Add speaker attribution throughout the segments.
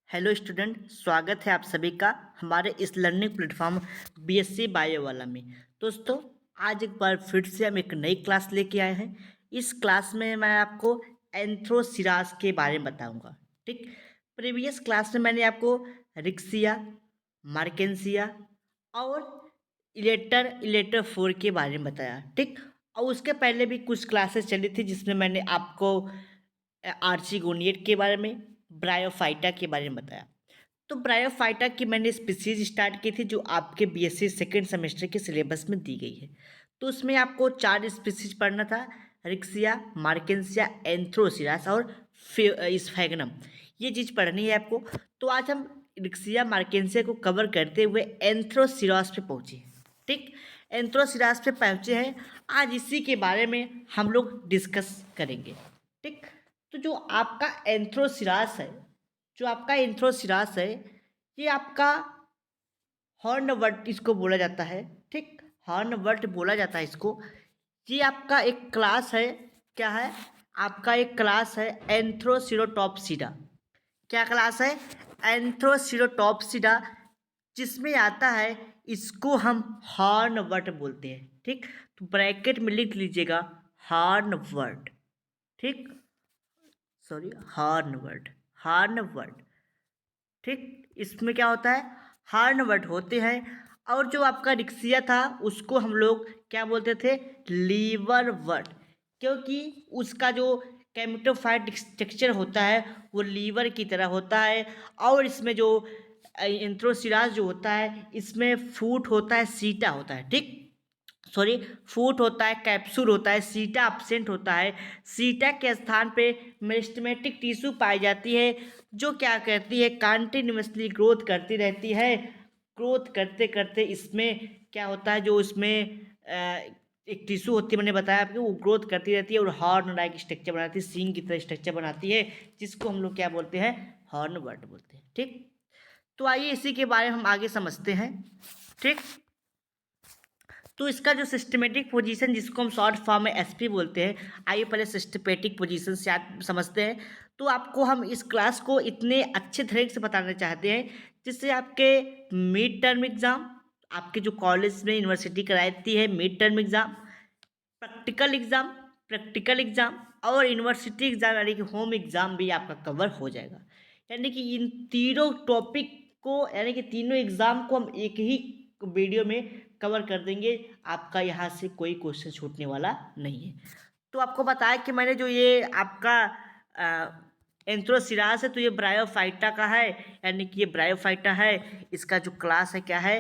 Speaker 1: Hello student, स्वागत है आप सभी का हमारे इस लर्निंग प्लेटफॉर्म बीएससी बायो वाला में। दोस्तों, आज एक बार फिर से हम एक नई क्लास लेके आए हैं। इस क्लास में मैं आपको एंथ्रोसिरास के बारे में बताऊंगा। ठीक, प्रीवियस क्लास में मैंने आपको रिक्सिया, मार्केंसिया और इलेटर फोर के बारे में बताया। ठीक, और उसके पहले भी कुछ क्लासेस चली थी जिसमें मैंने आपको आर्चिगोनिएट के बारे में, ब्रायोफाइटा के बारे में बताया। तो ब्रायोफाइटा की मैंने स्पीसीज स्टार्ट की थी जो आपके बीएससी सेकेंड सेमेस्टर के सिलेबस में दी गई है। तो उसमें आपको 4 स्पीसीज पढ़ना था: रिक्सिया, मार्केंसिया, एंथ्रोसिरास और स्फैगनम। ये चीज़ पढ़नी है आपको। तो आज हम रिक्सिया मार्केंसिया को कवर करते हुए एंथ्रोसिरास पे पहुँचे। ठीक, एंथ्रोसिरास पे पहुँचे हैं। आज इसी के बारे में हम लोग डिस्कस करेंगे। ठीक, तो जो आपका एंथ्रोसिरास है, ये आपका हॉर्नवर्ट इसको बोला जाता है। ठीक, हॉर्नवर्ट बोला जाता है इसको। ये आपका एक क्लास है। क्या है? आपका एक क्लास है एंथ्रोसिरोटॉप्सिडा। क्या क्लास है? एंथ्रोसिरोटॉप्सिडा, जिसमें आता है, इसको हम हॉर्नवर्ट बोलते हैं। ठीक, तो ब्रैकेट में लिख लीजिएगा हॉर्नवर्ट। ठीक, सॉरी, हॉर्नवर्ट। हॉर्नवर्ट। ठीक, इसमें क्या होता है? हॉर्नवर्ट होते हैं। और जो आपका रिक्सिया था उसको हम लोग क्या बोलते थे? लीवरवर्ट, क्योंकि उसका जो कैमेटोफाइट स्ट्रक्चर होता है वो लीवर की तरह होता है। और इसमें जो एंथ्रोसिरास जो होता है, इसमें फूट होता है, सीटा होता है। ठीक, सॉरी, फूट होता है, कैप्सूल होता है, सीटा अपसेंट होता है। सीटा के स्थान पे मेरिस्टेमेटिक टिश्यू पाई जाती है, जो क्या करती है? कंटिन्यूअसली ग्रोथ करती रहती है। ग्रोथ करते करते इसमें क्या होता है? जो इसमें एक टिश्यू होती है, मैंने बताया आपको, वो ग्रोथ करती रहती है और हॉर्न लाइक स्ट्रक्चर बनाती है, सींग की तरह स्ट्रक्चर बनाती है, जिसको हम लोग क्या बोलते हैं? हॉर्नवर्ट बोलते हैं। ठीक, तो आइए इसी के बारे में हम आगे समझते हैं। ठीक, तो इसका जो सिस्टमेटिक पोजीशन, जिसको हम शॉर्ट फॉर्म में एसपी बोलते हैं, आइए पहले सिस्टमेटिक पोजीशन से आप समझते हैं। तो आपको हम इस क्लास को इतने अच्छे तरीके से बताना चाहते हैं जिससे आपके मिड टर्म एग्जाम, आपके जो कॉलेज में यूनिवर्सिटी कराती है mid term exam, practical exam और यूनिवर्सिटी एग्जाम यानी कि होम एग्जाम भी आपका कवर हो जाएगा। यानी कि इन तीनों टॉपिक को, यानी कि तीनों एग्जाम को हम एक ही वीडियो में कवर कर देंगे। आपका यहाँ से कोई क्वेश्चन छूटने वाला नहीं है। तो आपको बताया कि मैंने जो ये आपका एंथ्रोसिरास है, तो ये ब्रायोफाइटा का है, यानी कि ये ब्रायोफाइटा है। इसका जो क्लास है क्या है?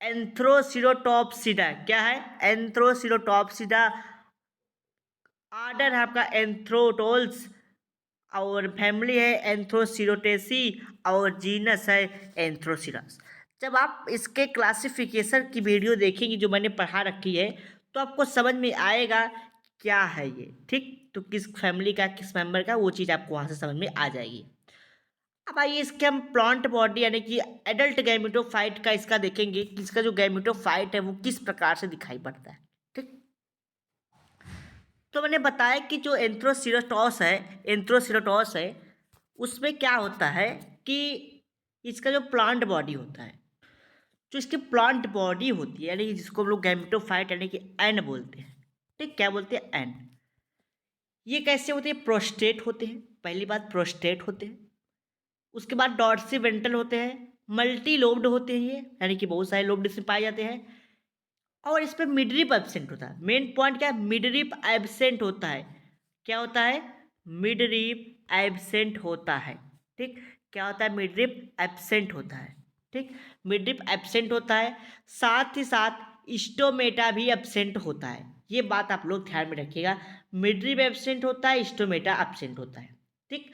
Speaker 1: एंथ्रोसिरोटॉप्सिडा। क्या है? एंथ्रोसिरोटॉप्सिडा। आर्डर है आपका एंथ्रोटोल्स, और फैमिली है एंथ्रोसिरोटेसी, और जीनस है एंथ्रोसिरास। जब आप इसके क्लासिफिकेशन की वीडियो देखेंगे जो मैंने पढ़ा रखी है, तो आपको समझ में आएगा क्या है ये। ठीक, तो किस फैमिली का, किस मेंबर का, वो चीज़ आपको वहाँ से समझ में आ जाएगी। अब आइए इसके हम प्लांट बॉडी यानी कि एडल्ट गैमेटोफाइट का इसका देखेंगे कि इसका जो गैमेटोफाइट है वो किस प्रकार से दिखाई पड़ता है। ठीक, तो मैंने बताया कि जो एंथ्रोसिरोटॉस है, उसमें क्या होता है कि इसका जो प्लांट बॉडी होता है, जो इसकी प्लांट बॉडी होती है, यानी कि जिसको हम लोग गैमेटोफाइट यानी कि एन बोलते हैं। ठीक, क्या बोलते हैं? एन। ये कैसे होते हैं? प्रोस्टेट होते हैं। पहली बात, प्रोस्टेट होते हैं। उसके बाद डॉर्सी वेंट्रल होते हैं। मल्टी लोब्ड होते हैं ये, यानी कि बहुत सारे लोब्ड इसमें पाए जाते हैं। और इस पर मिडरिप एब्सेंट होता है। मेन पॉइंट क्या है? मिडरिप एब्सेंट होता है। क्या होता है? मिडरिप एब्सेंट होता है। ठीक, क्या होता है? मिडरिप एब्सेंट होता है। ठीक, मिडरिप एब्सेंट होता है। साथ ही साथ स्टोमेटा भी एब्सेंट होता है। ये बात आप लोग ध्यान में रखिएगा, मिडरिप एब्सेंट होता है, स्टोमेटा एब्सेंट होता है। ठीक,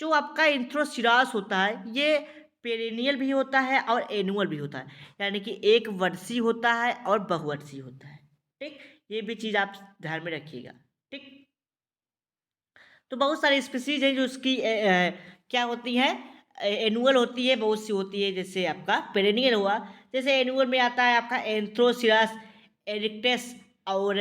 Speaker 1: जो आपका इंथ्रोसिरास होता है, ये पेरेनियल भी होता है और एनुअल भी होता है, यानी कि एक वर्षीय होता है और बहुवर्षीय होता है। ठीक, ये भी चीज़ आप ध्यान में रखिएगा। ठीक, तो बहुत सारी स्पीसीज हैं जो उसकी क्या होती हैं? एनुअल होती है, बहुत सी होती है। जैसे आपका पेरेनियल हुआ, जैसे एनुअल में आता है आपका एंथ्रोसिरास एरिक्टस, और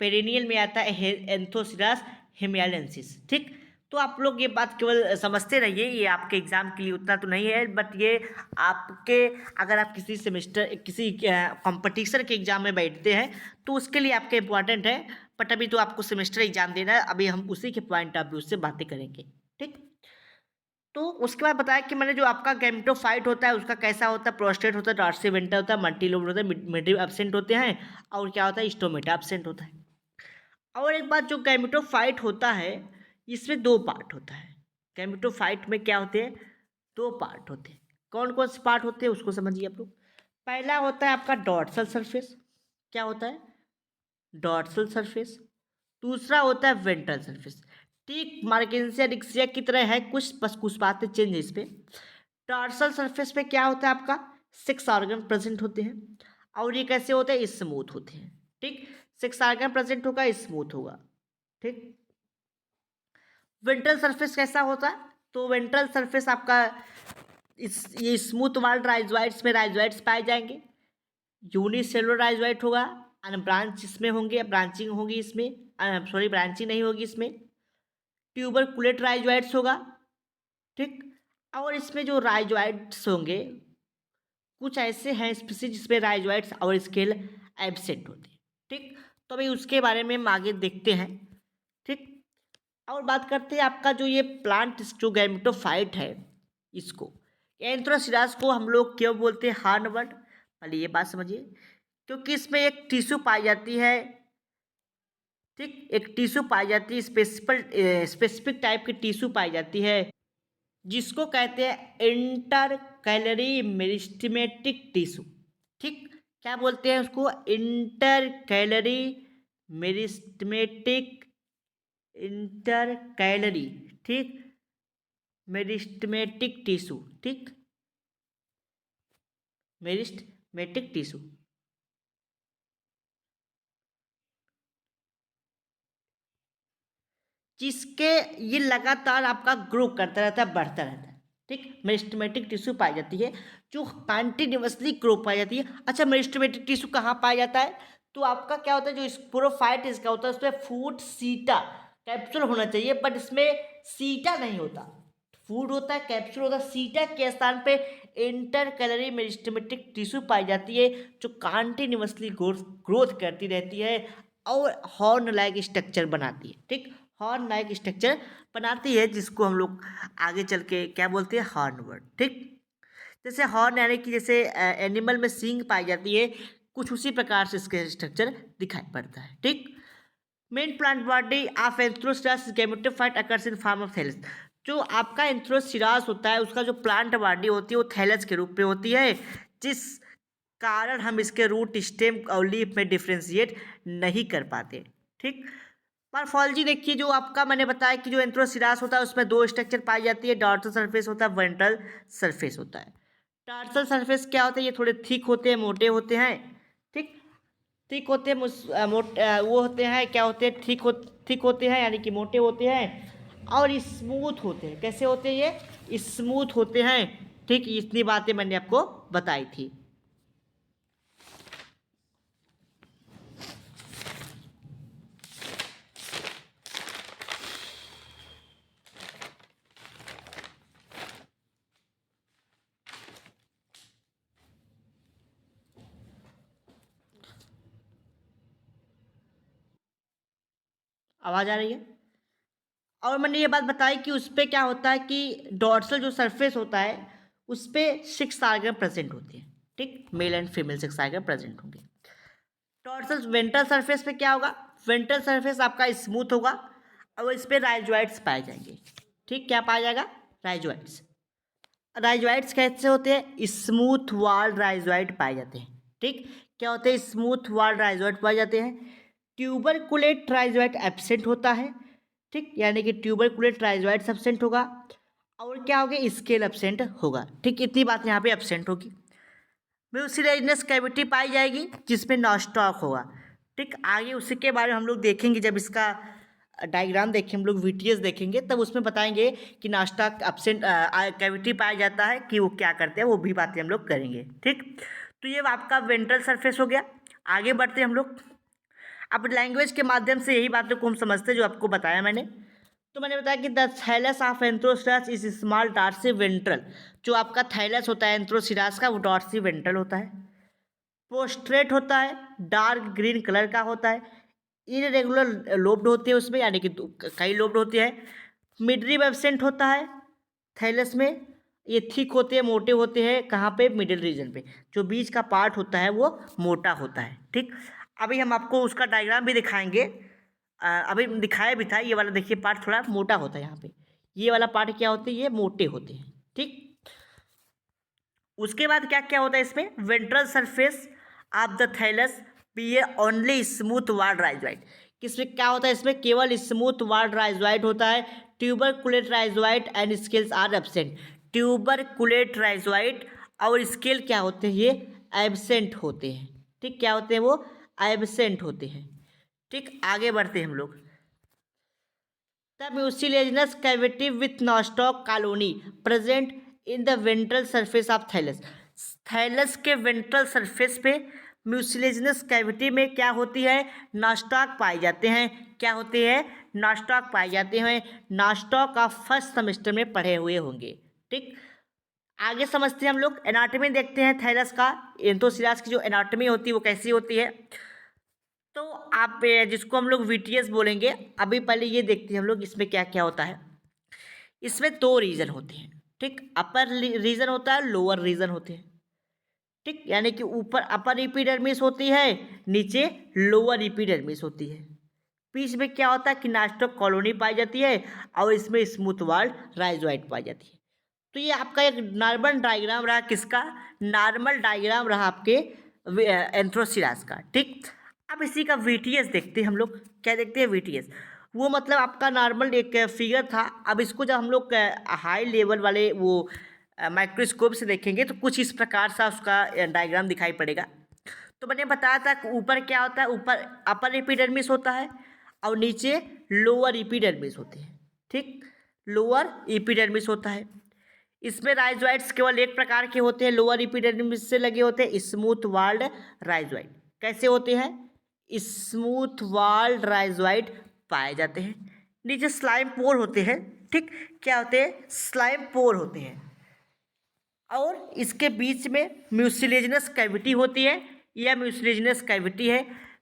Speaker 1: पेरेनियल में आता है एंथ्रोसिरास हिमालयंसिस। ठीक, तो तो आप लोग ये बात केवल समझते रहिए, ये आपके एग्ज़ाम के लिए उतना तो नहीं है, बट ये आपके अगर आप किसी सेमेस्टर किसी कंपटीशन के एग्ज़ाम में बैठते हैं तो उसके लिए आपके इम्पॉर्टेंट है। बट अभी तो आपको सेमेस्टर एग्ज़ाम देना है, अभी हम उसी के पॉइंट ऑफ व्यू से बातें करेंगे, ठीक। तो उसके बाद बताया कि मैंने जो आपका गैमेटोफाइट होता है उसका कैसा होता है, प्रोस्टेट होता है, डॉर्सी वेंट्रा होता है, मल्टीलोब होता है, मिडिल एब्सेंट होते हैं, और क्या होता है, स्टोमेटा एब्सेंट होता है। और एक बात, जो गैमेटोफाइट होता है इसमें दो पार्ट होता है। गैमेटोफाइट में क्या होते हैं, दो पार्ट होते हैं। कौन कौन से पार्ट होते हैं उसको समझिए आप लोग। पहला होता है आपका डॉर्सल सरफेस। क्या होता है, डॉर्सल सरफेस। दूसरा होता है वेंट्रल सरफेस। ठीक मार्केंसिया रिक्सिया की तरह है कुछ, बस कुछ बातें चेंज है इस पे। डॉर्सल सरफेस पे क्या होता है आपका, 6 ऑर्गन प्रेजेंट होते हैं, और ये कैसे होते हैं, स्मूथ होते हैं, ठीक। 6 ऑर्गन प्रेजेंट होगा, स्मूथ होगा, ठीक। वेंट्रल सरफेस कैसा होता है, तो वेंट्रल सरफेस आपका ये स्मूथ वाले राइजोइड्स में राइजोइड्स पाए जाएंगे, यूनिसेलुलर राइजोइड होगा, अनब्रांच इसमें होंगे, ब्रांचिंग होगी इसमें, सॉरी ब्रांचिंग नहीं होगी इसमें, ट्यूबरकुलेट राइजोइड्स होगा, ठीक। और इसमें जो राइजोइड्स होंगे कुछ ऐसे हैं स्पीसीज जिसमें राइजोइड्स और स्केल एब्सेंट होते हैं, ठीक। तो अभी उसके बारे में हम आगे देखते हैं, ठीक। और बात करते हैं आपका जो ये प्लांट जो गैमेटोफाइट है, इसको एंथ्रोसिरास को हम लोग क्यों बोलते हैं हार्नवर्ट, पहले ये बात समझिए। क्योंकि इसमें एक टिश्यू पाई जाती है, ठीक, एक टिश्यू पाई जाती है, स्पेसिफिक टाइप की टिश्यू पाई जाती है, जिसको कहते हैं इंटर कैलरी मेरिस्टेमेटिक टिश्यू, ठीक। क्या बोलते हैं उसको, inter calorie meristematic, inter calorie, ठीक, मेरिस्टेमेटिक टिश्यू, ठीक, मेरिस्टेमेटिक टिश्यू। जिसके ये लगातार आपका ग्रो करता रहता है, बढ़ता रहता है, ठीक। मेरिस्टेमेटिक टिश्यू पाई जाती है जो कंटिन्यूअसली ग्रो पाई जाती है। अच्छा, मेरिस्टेमेटिक टिश्यू कहाँ पाया जाता है, तो आपका क्या होता है, जो स्पोरोफाइट इसका होता है उसमें फूड सीटा कैप्सूल होना चाहिए, बट इसमें सीटा नहीं होता, फूड होता है, कैप्सूल होता है। सीटा के स्थान पे इंटर कैलरी मेरिस्टेमेटिक टिश्यू पाई जाती है जो कंटिन्यूअसली ग्रोथ करती रहती है और हॉर्न लाइक स्ट्रक्चर बनाती है, ठीक। हॉर्न लाइक स्ट्रक्चर बनाती है, जिसको हम लोग आगे चल के क्या बोलते हैं, हॉर्नवर्ड, ठीक। जैसे हॉर्न यानी कि जैसे एनिमल में सींग पाई जाती है, कुछ उसी प्रकार से इसके स्ट्रक्चर दिखाई पड़ता है, ठीक। Main plant body of Anthoceros gametophyte occurs in form of thallus. जो आपका एंथ्रोसिरास होता है उसका जो प्लांट बॉडी होती है वो थैलस के रूप में होती है, जिस कारण हम इसके रूट, स्टेम और लीफ में डिफ्रेंशिएट नहीं कर पाते, ठीक। मॉर्फोलॉजी देखिए, जो आपका मैंने बताया कि जो एंथ्रोसिरास होता है उसमें दो स्ट्रक्चर पाई जाती है, डॉर्सल सरफेस होता है, वेंट्रल सरफेस होता है। डॉर्सल सरफेस क्या होता है, ये थोड़े थिक होते हैं, मोटे होते हैं, ठीक। थिक होते हैं, वो होते हैं, क्या होते हैं, थिक होते हैं यानी कि मोटे होते हैं, और स्मूथ होते हैं। कैसे होते हैं, ये स्मूथ होते हैं, ठीक। इतनी बातें मैंने आपको बताई थी। आवाज़ आ रही है। और मैंने ये बात बताई कि उस पर क्या होता है कि डॉर्सल जो सरफेस होता है उस पर 6 आर्गन प्रेजेंट होते हैं, ठीक। Male and female 6 organ present होंगे। डॉर्सल वेंट्रल सरफेस पे क्या होगा, वेंट्रल सरफेस आपका स्मूथ होगा और इस पर राइजोइड्स पाए जाएंगे, ठीक। क्या पाया जाएगा, राइजोइड्स। राइजोइड्स कैसे होते हैं, स्मूथ वॉल राइजोइड पाए जाते हैं, ठीक। क्या होते हैं, स्मूथ वॉल राइजोइड पाए जाते हैं। ट्यूबरकुलेट राइजोइड एब्सेंट होता है, ठीक, यानी कि ट्यूबरकुलेट राइजोइड एब्सेंट होगा। और क्या होगा, स्केल एब्सेंट होगा, ठीक। इतनी बात यहाँ पे एब्सेंट होगी। म्यूसिलेजिनस कैविटी पाई जाएगी जिसमें नॉस्टॉक होगा, ठीक। आगे उसी के बारे में हम लोग देखेंगे, जब इसका डायग्राम देखें, हम लोग वीटीएस देखेंगे तब उसमें बताएंगे कि नॉस्टॉक एब्सेंट कैविटी पाया जाता है कि वो क्या करते हैं, वो भी बातें हम लोग करेंगे, ठीक। तो ये आपका वेंट्रल सरफेस हो गया। आगे बढ़ते हैं हम लोग। अब लैंग्वेज के माध्यम से यही बातों को हम समझते हैं जो आपको बताया मैंने। तो मैंने बताया कि the thallus of Anthoceros is small dorsiventral. जो आपका थैलस होता है एंथ्रोसिरास का, वो डॉर्सी वेंट्रल होता है। पोस्ट्रेट होता है, डार्क ग्रीन कलर का होता है। इरेगुलर लोब्ड होती है उसमें, यानी कि कई लोब्ड होती है। मिडरिब एब्सेंट होता है थैलस में। ये थिक होते हैं, मोटे होते हैं, कहाँ पे? मिडिल रीजन पे। जो बीच का पार्ट होता है वो मोटा होता है। ठीक, अभी हम आपको उसका डायग्राम भी दिखाएंगे। अभी दिखाया भी था। ये वाला देखिए पार्ट थोड़ा मोटा होता है यहाँ पे। ये वाला पार्ट क्या होते हैं? ये मोटे होते हैं। ठीक, उसके बाद क्या क्या होता है इसमें? Ventral surface of the thallus be only smooth walled rhizoid. किसमें क्या होता है? इसमें केवल स्मूथ वार्ड राइजोइड होता है। Tuberculate rhizoid and scales are absent. Tuberculate rhizoid और स्केल क्या होते हैं? ये एब्सेंट होते हैं। ठीक, क्या होते हैं? वो एब्सेंट होते हैं। ठीक, आगे बढ़ते हैं हम लोग। The mucilaginous cavity with Nostoc colony present in the ventral surface of thallus. Thallus के वेंट्रल सरफेस पे म्यूसिलेजिनस कैविटी में क्या होती है? नॉस्टॉक पाए जाते हैं। क्या होते हैं? नॉस्टॉक पाए जाते हैं। नॉस्टॉक आप फर्स्ट सेमेस्टर में पढ़े हुए होंगे। ठीक, आगे समझते हैं हम लोग। एनाटॉमी देखते हैं थैलस का। एंथ्रोसिरास की जो एनाटॉमी होती है वो कैसी होती है? तो आप जिसको हम लोग वीटीएस बोलेंगे। अभी पहले ये देखते हैं हम लोग इसमें क्या क्या होता है। इसमें दो रीजन होते हैं। ठीक, अपर रीजन होता है, लोअर रीजन होते हैं। ठीक, यानी कि ऊपर अपर एपिडर्मिस होती है, नीचे लोअर एपिडर्मिस होती है। बीच में क्या होता है कि नास्टॉक कॉलोनी पाई जाती है और इसमें स्मूथ वॉल्ड राइजोइड पाई जाती है। तो ये आपका एक नॉर्मल डायग्राम रहा। किसका? नॉर्मल डायग्राम रहा आपके एंथ्रोसिरास का। ठीक, अब इसी का वीटीएस देखते हैं हम लोग। क्या देखते हैं? वीटीएस। वो मतलब आपका नॉर्मल एक फिगर था। अब इसको जब हम लोग हाई लेवल वाले वो माइक्रोस्कोप से देखेंगे तो कुछ इस प्रकार सा उसका डायग्राम दिखाई पड़ेगा। तो मैंने बताया था कि ऊपर क्या होता है? ऊपर अपर एपिडर्मिस होता है और नीचे लोअर एपिडर्मिस होती है। ठीक, लोअर एपिडर्मिस होता है। इसमें राइजोइड्स केवल एक प्रकार के होते हैं, लोअर एपिडर्मिस से लगे होते हैं, स्मूथ वाल्ड राइजोइड। कैसे होते हैं? स्मूथ वाल्ड राइजोइड पाए जाते हैं। नीचे स्लाइम पोर होते हैं। ठीक, क्या होते हैं? स्लाइम पोर होते हैं। और इसके बीच में म्यूसिलेजिनस कैविटी होती है। यह म्यूसिलेजिनस कैविटी है।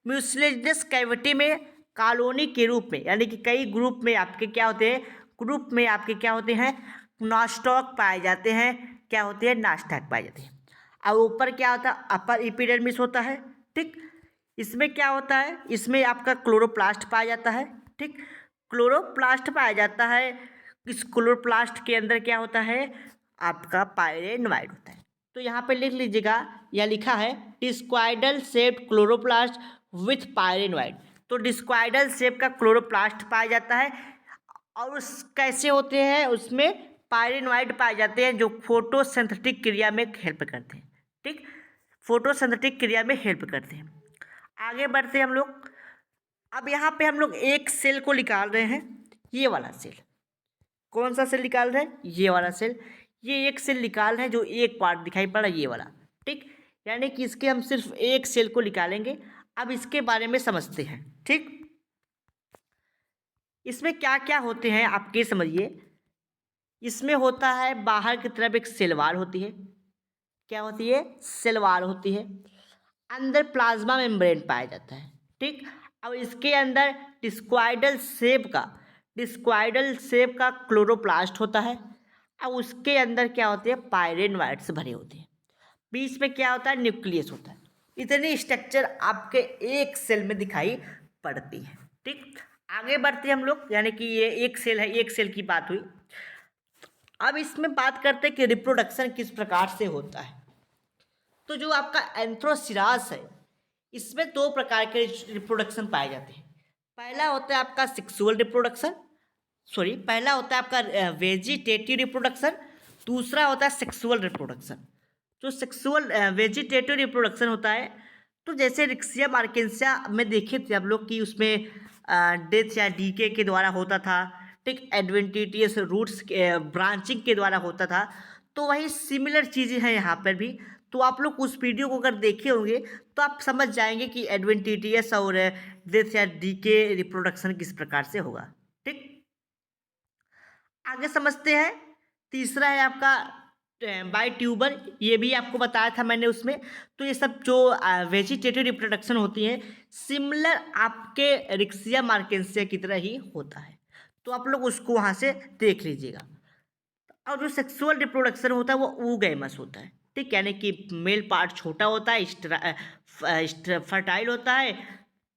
Speaker 1: म्यूसिलेजिनस कैविटी में कॉलोनी के रूप में, यानी कि कई ग्रुप में आपके क्या होते हैं? ग्रुप में आपके क्या होते हैं? नॉस्टॉक पाए जाते हैं। क्या होते हैं? नास्टॉक पाए जाते हैं। और ऊपर क्या होता है? अपर एपिडर्मिस होता है। ठीक, इसमें क्या होता है? इसमें आपका क्लोरोप्लास्ट पाया जाता है। ठीक, क्लोरोप्लास्ट पाया जाता है। इस क्लोरोप्लास्ट के अंदर क्या होता है? आपका पायरेनोइड होता है। तो यहाँ पे लिख लीजिएगा, या लिखा है डिस्क्वाइडल शेप्ड क्लोरोप्लास्ट विथ पायरेनोइड। तो डिस्क्वाइडल शेप का क्लोरोप्लास्ट पाया जाता है। और उस कैसे होते हैं? उसमें पायरेनोइड पाए जाते हैं जो फोटोसिंथेटिक क्रिया में हेल्प करते हैं। ठीक, फोटोसिंथेटिक क्रिया में हेल्प करते हैं। आगे बढ़ते हैं हम लोग। अब यहाँ पे हम लोग एक सेल को निकाल रहे हैं। ये वाला सेल। कौन सा सेल निकाल रहे हैं? ये वाला सेल। ये एक सेल निकाल रहे हैं जो एक पार्ट दिखाई पड़ रहा है, ये वाला। ठीक, यानी कि इसके हम सिर्फ एक सेल को निकालेंगे। अब इसके बारे में समझते हैं। ठीक, इसमें क्या क्या होते हैं आप ये समझिए। इसमें होता है बाहर की तरफ एक सेल वॉल होती है। क्या होती है? सेल वॉल होती है। अंदर प्लाज्मा मेम्ब्रेन पाया जाता है। ठीक, अब इसके अंदर डिस्क्वाइडल शेप का क्लोरोप्लास्ट होता है। अब उसके अंदर क्या होते हैं? पायरेनोइड्स भरे होते हैं। बीच में क्या होता है? न्यूक्लियस होता है। इतनी स्ट्रक्चर आपके एक सेल में दिखाई पड़ती है। ठीक, आगे बढ़ते हैं हम लोग। यानी कि ये एक सेल है, एक सेल की बात हुई। अब इसमें बात करते हैं कि रिप्रोडक्शन किस प्रकार से होता है। तो जो आपका एंथ्रोसिरास है, इसमें दो प्रकार के रिप्रोडक्शन पाए जाते हैं। पहला होता है आपका सेक्सुअल रिप्रोडक्शन, पहला होता है आपका वेजिटेटिव रिप्रोडक्शन। दूसरा होता है सेक्सुअल रिप्रोडक्शन। जो सेक्सुअल वेजिटेटिव रिप्रोडक्शन होता है, तो जैसे रिक्सिया मार्केंसिया में देखे थे आप लोग कि उसमें डेथ या डीके के द्वारा होता था। ठीक, एडवेंटिटियस रूट्स ब्रांचिंग के द्वारा होता था। तो वही सिमिलर चीज़ें हैं यहाँ पर भी। तो आप लोग उस वीडियो को अगर देखे होंगे तो आप समझ जाएंगे कि एडवेंटिटियस और डेथ या डीके रिप्रोडक्शन किस प्रकार से होगा। ठीक, आगे समझते हैं। तीसरा है आपका बाई ट्यूबर, ये भी आपको बताया था मैंने उसमें। तो ये सब जो वेजिटेटिव रिप्रोडक्शन होती है सिमिलर आपके रिक्सिया मार्केंसिया की तरह ही होता है, तो आप लोग उसको वहाँ से देख लीजिएगा। और जो सेक्सुअल रिप्रोडक्शन होता है वो ऊगैमस होता है, ठीक, यानी कि मेल पार्ट छोटा होता है, फर्टाइल होता है,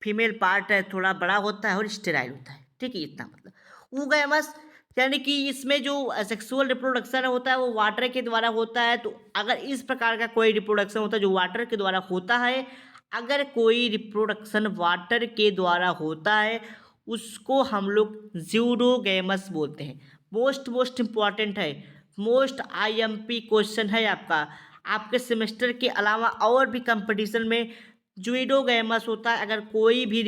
Speaker 1: फीमेल पार्ट थोड़ा बड़ा होता है और स्टेराइल होता है, ठीक है, इतना मतलब ऊगैमस। यानी कि इसमें जो सेक्सुअल रिप्रोडक्शन होता है वो वाटर के द्वारा होता है। तो अगर इस प्रकार का कोई रिप्रोडक्शन होता है जो वाटर के द्वारा होता है, अगर कोई रिप्रोडक्शन वाटर के द्वारा होता है उसको हम लोग ज़ूडोगैमस बोलते हैं। मोस्ट इम्पॉर्टेंट है, मोस्ट आईएमपी क्वेश्चन है आपका, आपके सेमेस्टर के अलावा और भी कंपटीशन में ज़ूडोगैमस होता है। अगर कोई भी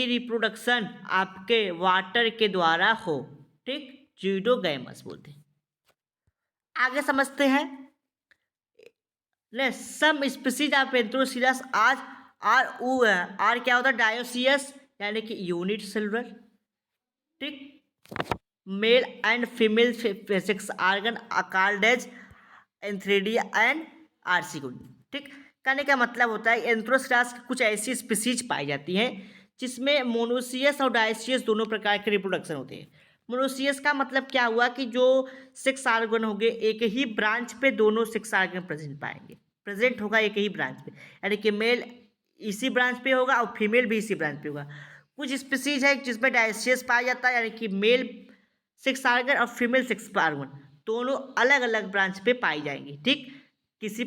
Speaker 1: रिप्रोडक्शन आपके वाटर के द्वारा हो, ठीक, ज़ूडोगैमस बोलते हैं। आगे समझते हैं। ले some species of Anthoceros are क्या होता है, डायोसियस यानी कि यूनिट सिल्वर, ठीक, male and female sex organ called as antheridia and archegonia, ठीक। कहने का मतलब होता है एंथ्रोसिरस की कुछ ऐसी स्पीसीज पाई जाती हैं जिसमें मोनोसियस और डायोसियस दोनों प्रकार के रिप्रोडक्शन होते हैं। मोनोसियस का मतलब क्या हुआ कि जो सेक्स आर्गन होंगे एक ही ब्रांच पे दोनों सेक्स आर्गन प्रेजेंट होगा एक ही ब्रांच पे, यानी कि मेल इसी ब्रांच पे होगा और फीमेल भी इसी ब्रांच पे होगा। कुछ स्पीसीज है जिसमें डायोसियस पाया जाता है, यानी कि मेल सेक्स आर्गन और फीमेल सेक्स आर्गन दोनों अलग अलग ब्रांच पे पाई जाएंगी, ठीक, किसी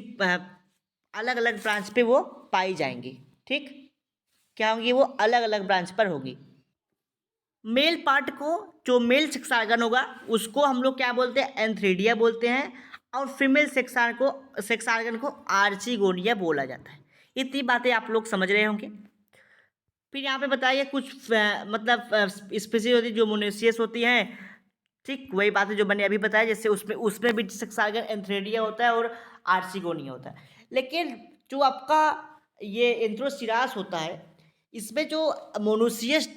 Speaker 1: अलग अलग ब्रांच पे वो पाई जाएंगी, ठीक, क्या होंगी, वो अलग अलग ब्रांच पर होगी। मेल पार्ट को जो मेल सेक्स आर्गन होगा उसको हम लोग क्या बोलते हैं, एंथ्रेडिया बोलते हैं, और फीमेल सेक्स आर्गन को आर्चिगोनिया बोला जाता है। इतनी बातें आप लोग समझ रहे होंगे। फिर यहाँ पे बताइए कुछ मतलब स्पीसीज होती है जो मोनेसियस होती हैं, ठीक, वही बातें जो मैंने अभी बताया, जैसे उसमें उसमें भी सेक्स आर्गन एंथ्रेडिया होता है और आर्चिगोनिया होता है। लेकिन जो आपका ये एंथ्रोसिरास होता है इसमें जो मोनोसियस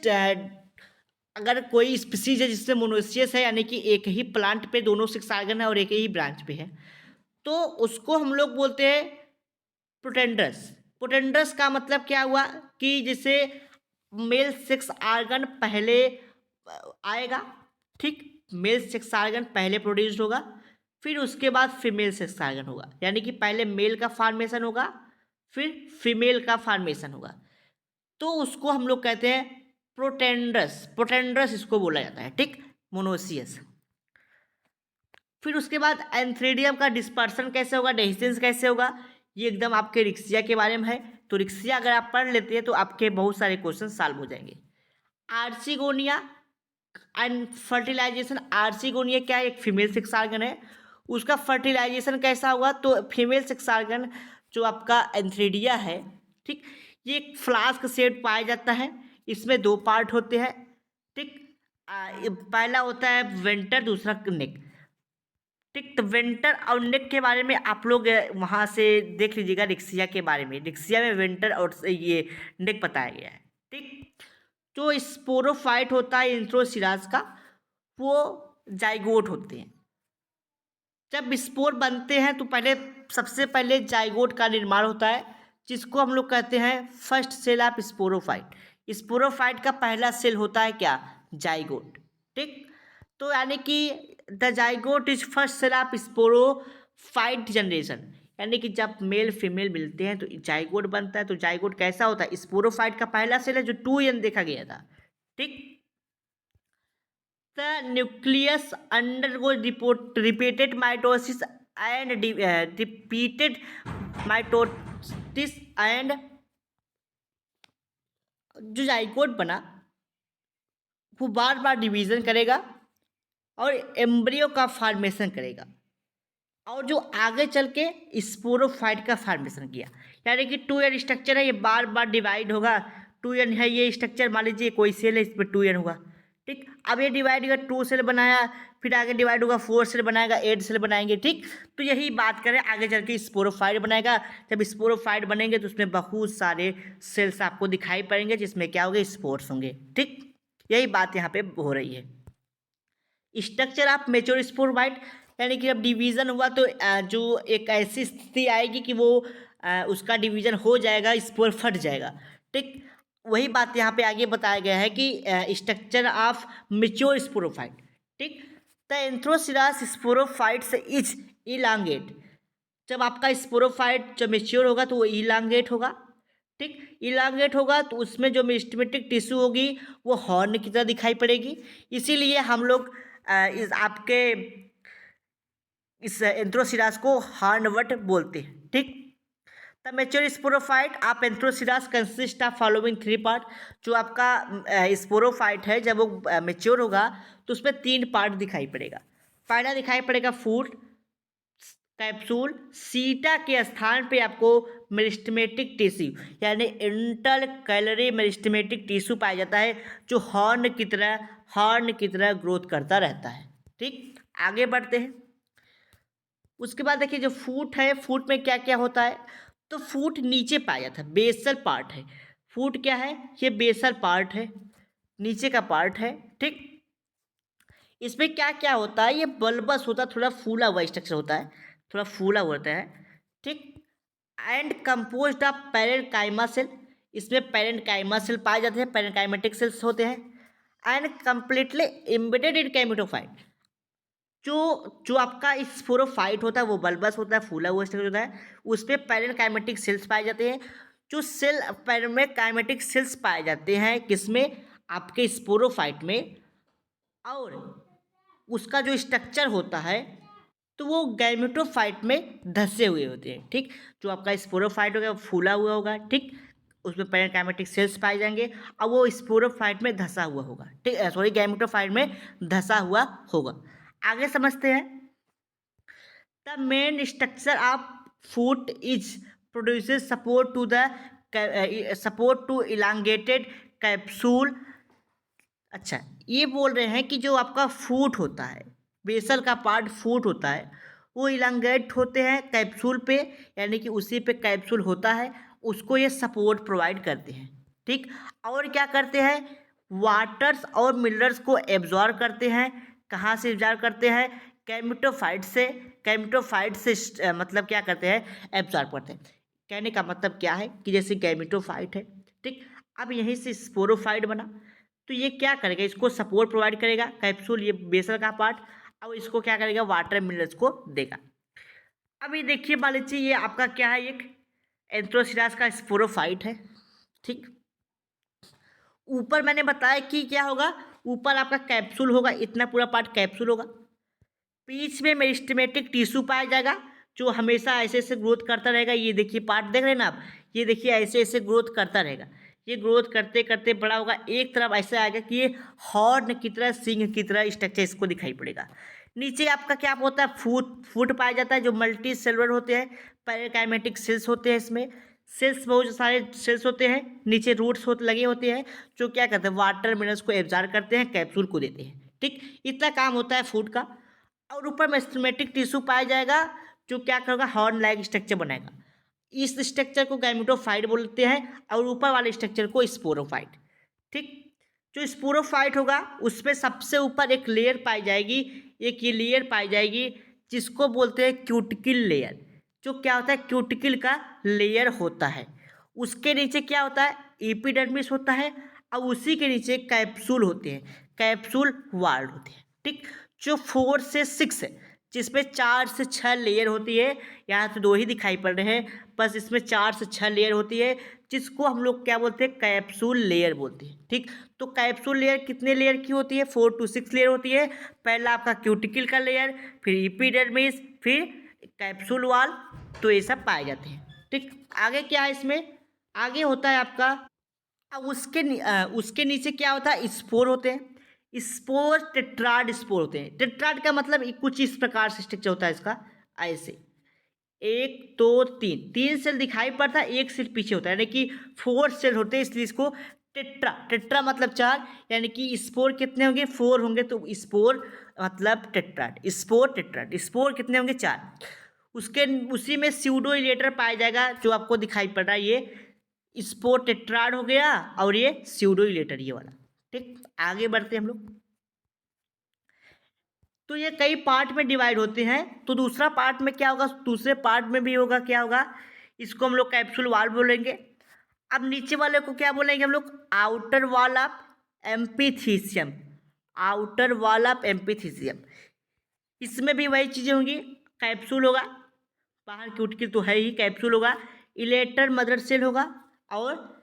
Speaker 1: अगर कोई स्पीसीज है जिससे मोनोसियस है, यानी कि एक ही प्लांट पे दोनों सेक्स आर्गन है और एक ही ब्रांच पे है, तो उसको हम लोग बोलते हैं प्रोटेंडर्स। प्रोटेंडर्स का मतलब क्या हुआ कि जैसे मेल सेक्स आर्गन पहले आएगा, ठीक, मेल सेक्स आर्गन पहले प्रोड्यूस्ड होगा, फिर उसके बाद फीमेल सेक्स आर्गन होगा, यानी कि पहले मेल का फॉर्मेशन होगा फिर फीमेल का फॉर्मेशन होगा, तो उसको हम लोग कहते हैं प्रोटेंडर्स इसको बोला जाता है, ठीक, मोनोसियस। फिर उसके बाद एंथ्रेडियम का डिस्पर्सन कैसे होगा, डेहिसेंस कैसे होगा, ये एकदम आपके रिक्सिया के बारे में है। तो रिक्सिया अगर आप पढ़ लेते हैं तो आपके बहुत सारे क्वेश्चन सॉल्व हो जाएंगे। आर्चिगोनिया एंड फर्टिलाइजेशन, आर्चिगोनिया क्या है, एक फीमेल सेक्स आर्गन है, उसका फर्टिलाइजेशन कैसा हुआ, तो फीमेल सेक्स आर्गन जो आपका एंथ्रेडिया है, ठीक, ये एक फ्लास्क शेप पाया जाता है, इसमें दो पार्ट होते हैं, ठीक, पहला होता है वेंटर, दूसरा नेक, ठीक। तो वेंटर और नेक के बारे में आप लोग वहाँ से देख लीजिएगा, रिक्सिया के बारे में, रिक्सिया में वेंटर और ये नेक बताया गया है, ठीक। जो स्पोरोफाइट होता है एंथ्रोसिरास का, वो जाइगोट होते हैं। जब स्पोर बनते हैं तो सबसे पहले जाइगोट का निर्माण होता है, जिसको हम लोग कहते हैं first cell of sporophyte. Sporophyte का पहला सेल होता है क्या, जाइगोट, ठीक। तो यानी कि the zygote is first cell of sporophyte generation, यानी कि जब मेल फीमेल मिलते हैं तो जाइगोट बनता है। तो जाइगोट कैसा होता है, स्पोरोफाइट का पहला सेल है जो 2n देखा गया था, ठीक। The nucleus undergoes repeated mitosis and repeated mitosis and जो जाइगोट बना वो बार बार डिवीजन करेगा और एम्ब्रियो का फॉर्मेशन करेगा, और जो आगे चल के स्पोरोफाइट का फॉर्मेशन किया, यानी कि 2n स्ट्रक्चर है, ये बार बार डिवाइड होगा। 2n है ये स्ट्रक्चर, मान लीजिए कोई सेल है इसमें 2n होगा, ठीक। अब ये डिवाइड होगा, 2 सेल बनाया, फिर आगे डिवाइड होगा, 4 सेल बनाएगा, 8 सेल बनाएंगे, ठीक। तो यही बात करें, आगे चल के स्पोरोफाइट बनेगा। जब स्पोरोफाइट बनेंगे तो उसमें बहुत सारे सेल्स आपको दिखाई पड़ेंगे जिसमें क्या होंगे, स्पोर्स होंगे, ठीक। यही बात यहाँ पे हो रही है। स्ट्रक्चर ऑफ मेच्योर स्पोरोफाइट, यानी कि जब डिवीज़न हुआ तो जो एक ऐसी स्थिति आएगी कि वो उसका डिवीज़न हो जाएगा, स्पोर फट जाएगा। ठीक, वही बात यहाँ पे आगे बताया गया है कि स्ट्रक्चर ऑफ मेच्योर स्पोरोफाइट। ठीक, द एंथ्रोसिरास स्पोरोफाइट्स इज इलांगेट। जब आपका स्पोरोफाइट जब मेच्योर होगा तो वो इलांगेट होगा। ठीक, इलांगेट होगा तो उसमें जो मेरिस्टेमेटिक टिश्यू होगी वो हॉर्न की तरह दिखाई पड़ेगी। इसीलिए हम लोग इस आपके इस एंथ्रोसिरास को हॉर्नवट बोलते हैं। ठीक, the mature sporophyte of Anthoceros consist of following three part. जो आपका स्पोरोफाइट है जब वो मेच्योर होगा तो उसमें 3 पार्ट दिखाई पड़ेगा। पहला दिखाई पड़ेगा फूट कैप्सूल, सीटा के स्थान पे आपको मेरिस्टेमेटिक टिश्यू यानी इंटर कैलरी मेरिस्टेमेटिक टिश्यू पाया जाता है जो हॉर्न की तरह ग्रोथ करता रहता है। ठीक, आगे बढ़ते हैं। उसके बाद देखिए जो फूट है, फूट में क्या क्या होता है, तो फूट नीचे पाया जाता है, बेसल पार्ट है। फूट क्या है, ये बेसल पार्ट है, नीचे का पार्ट है। ठीक, इसमें क्या क्या होता है, ये बल्बस होता है, थोड़ा फूला हुआ स्ट्रक्चर होता है, थोड़ा फूला हुआ होता है। ठीक, and composed of parenchyma cell. इसमें पैरेन्काइमा सेल पाए जाते हैं, पैरेन्काइमेटिक सेल्स होते हैं। And completely embedded in gametophyte. जो जो आपका स्पोरोफाइट होता है वो बल्बस होता है, फूला हुआ स्ट्रक्चर होता है, उस पर पैरेन्काइमेटिक सेल्स पाए जाते हैं। जो सेल पैरेन्काइमेटिक सेल्स पाए जाते हैं किसमें, आपके स्पोरोफाइट में, और उसका जो स्ट्रक्चर होता है तो वो गैमेटोफाइट में धंसे हुए होते हैं। ठीक, जो आपका स्पोरोफाइट होगा वो फूला हुआ होगा। ठीक, उसमें पैरेन्काइमेटिक सेल्स पाए जाएंगे और वो स्पोरोफाइट में धंसा हुआ होगा। ठीक, सॉरी, गैमेटोफाइट में धंसा हुआ होगा। आगे समझते हैं। The main structure of foot is produces support to elongated capsule. अच्छा, ये बोल रहे हैं कि जो आपका फूट होता है, बेसल का पार्ट फूट होता है, वो इलांगेट होते हैं कैप्सूल पे, यानी कि उसी पे कैप्सूल होता है, उसको ये सपोर्ट प्रोवाइड करते हैं। ठीक, और क्या करते हैं, वाटर्स और मिनरल्स को एब्जॉर्ब करते हैं। कहाँ से एब्जॉर्ब करते हैं, कैमेटोफाइट से। कैमेटोफाइट से मतलब क्या करते हैं, एब्जॉर्ब करते हैं। कहने का मतलब क्या है कि जैसे गैमेटोफाइट है, ठीक, अब यहीं से स्पोरोफाइट बना तो ये क्या करेगा, इसको सपोर्ट प्रोवाइड करेगा कैप्सूल, ये बेसल का पार्ट, और इसको क्या करेगा, वाटर मिनरल्स को देगा। अब ये देखिए मान लीजिए ये आपका क्या है, एक एंथ्रोसिरास का स्पोरोफाइट है। ठीक, ऊपर मैंने बताया कि क्या होगा, ऊपर आपका कैप्सूल होगा, इतना पूरा पार्ट कैप्सूल होगा, बीच में मेरिस्टेमेटिक टिश्यू पाया जाएगा जो हमेशा ऐसे ऐसे ग्रोथ करता रहेगा। ये देखिए पार्ट देख रहे हैं ना आप, ये देखिए ऐसे ऐसे ग्रोथ करता रहेगा, ये ग्रोथ करते करते बड़ा होगा, एक तरफ ऐसा आएगा कि ये हॉर्न की तरह, सिंह की तरह स्ट्रक्चर इसको दिखाई पड़ेगा। नीचे आपका क्या होता है, फूट पाया जाता है जो मल्टी सेलुलर होते हैं, पैरेकाइमेटिक सेल्स होते हैं। इसमें सेल्स बहुत सारे सेल्स होते हैं, नीचे रूट्स लगे होते हैं जो क्या करते हैं, वाटर मिनरल्स को एब्जॉर्ब करते हैं, कैप्सूल को देते हैं। ठीक, इतना काम होता है फूड का। और ऊपर में स्टोमेटिक टिश्यू पाया जाएगा जो क्या करेगा, हॉर्न लाइक स्ट्रक्चर बनाएगा। इस स्ट्रक्चर को गैमेटोफाइट बोलते हैं और ऊपर वाले स्ट्रक्चर को स्पोरोफाइट। ठीक, जो स्पोरोफाइट होगा उसमें सबसे ऊपर एक लेयर पाई जाएगी, एक ये लेयर पाई जाएगी जिसको बोलते हैं क्यूटिकल लेयर। जो क्या होता है, क्यूटिकल का लेयर होता है। उसके नीचे क्या होता है, एपिडर्मिस होता है, और उसी के नीचे कैप्सूल होते हैं, कैप्सूल वाल्ड होते हैं। ठीक, जो 4 से 6 है, जिसमें 4 से 6 लेयर होती है, यहाँ तो 2 ही दिखाई पड़ रहे हैं, बस इसमें 4 से 6 लेयर होती है, जिसको हम लोग क्या बोलते हैं, कैप्सूल लेयर बोलते हैं। ठीक, तो कैप्सूल लेयर कितने लेयर की होती है, 4 to 6 लेयर होती है। पहला आपका क्यूटिकल का लेयर, फिर एपिडर्मिस, फिर कैप्सूल वाल, तो ये सब पाए जाते हैं। ठीक, आगे क्या है इसमें, आगे होता है आपका, अब उसके नीचे क्या होता है, स्पोर होते हैं। स्पोर टेट्राड स्पोर होते हैं। टेट्राड का मतलब कुछ इस प्रकार से स्ट्रक्चर होता है इसका, ऐसे 1 2 3 3 सेल दिखाई पड़ता है, एक सेल पीछे होता है, यानी कि 4 सेल होते हैं, इसलिए इसको टेट्रा, टेट्रा मतलब 4, यानी कि स्पोर कितने होंगे, 4 होंगे, तो स्पोर मतलब टेट्राड, स्पोर टेट्राड, स्पोर कितने होंगे, 4। उसके उसी में स्यूडो इलेटर पाया जाएगा जो आपको दिखाई पड़ रहा है, ये स्पोर टेट्राड हो गया और ये स्यूडो इलेटर ये वाला। ठीक, आगे बढ़ते हैं हम लोग। तो ये कई पार्ट में डिवाइड होते हैं, तो दूसरा पार्ट में क्या होगा, दूसरे पार्ट में भी होगा, क्या होगा, इसको हम लोग कैप्सूल वाल बोलेंगे। अब नीचे वाले को क्या बोलेंगे हम लोग, outer wall of amphithecium, outer wall of amphithecium. इसमें भी वही चीज़ें होंगी, कैप्सूल होगा, बाहर क्यूटिकल तो है ही, कैप्सूल होगा, इलेटर मदर सेल होगा, और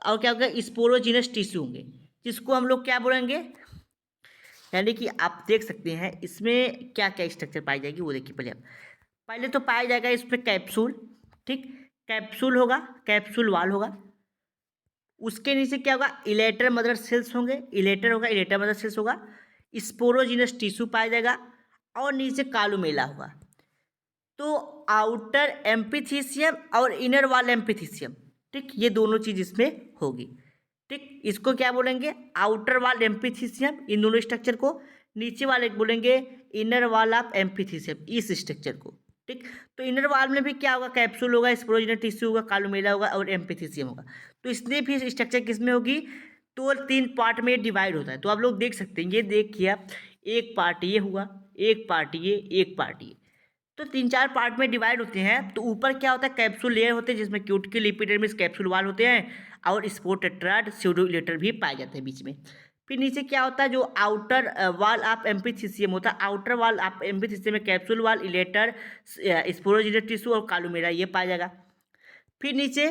Speaker 1: क्या होगा, स्पोरोजिनस टिश्यू होंगे, जिसको हम लोग क्या बोलेंगे, यानी कि आप देख सकते हैं इसमें क्या क्या स्ट्रक्चर पाई जाएगी वो देखिए। पहले तो पाया जाएगा इसमें कैप्सूल, ठीक, कैप्सूल होगा, कैप्सूल वाल होगा। उसके नीचे क्या होगा, इलेटर मदर सेल्स होंगे, इलेटर होगा, इलेटर मदर सेल्स होगा, स्पोरोजिनस टिश्यू पाया जाएगा, और नीचे कालुमेला होगा। तो आउटर एम्पीथीसियम और इनर वाल एम्पीथीसियम, ठीक, ये दोनों चीज इसमें होगी। ठीक, इसको क्या बोलेंगे, आउटर वाल एम्पीथीसियम, इन दोनों स्ट्रक्चर को। नीचे वाले बोलेंगे इनर वाल ऑफ एम्पीथीसियम, इस स्ट्रक्चर को। ठीक, तो इनर वाल में भी क्या होगा, कैप्सूल होगा, स्पोरोजिनस टिश्यू होगा, कालुमेला होगा और एम्पीथीसियम होगा। तो इसने भी स्ट्रक्चर किसमें होगी, तो 3 पार्ट में डिवाइड होता है। तो आप लोग देख सकते हैं, ये देखिए आप, एक पार्ट ये हुआ, एक पार्ट ये, एक पार्ट ये, तो 3-4 पार्ट में डिवाइड होते हैं। तो ऊपर क्या होता है, कैप्सूल लेयर होते हैं, जिसमें क्यूटिकल, एपिडर्मिस, कैप्सूल वाल होते हैं, और स्पोर टेट्राड, स्यूडोइलेटर भी पाए जाते हैं बीच में। फिर नीचे क्या होता है, जो आउटर वाल ऑफ एम्पीथीसियम होता है, आउटर वाल ऑफ एम्पीथीसियम में कैप्सूल वाल, इलेटर, स्पोरोजिनस टिश्यू और कालुमेला, ये पाया जाएगा। फिर नीचे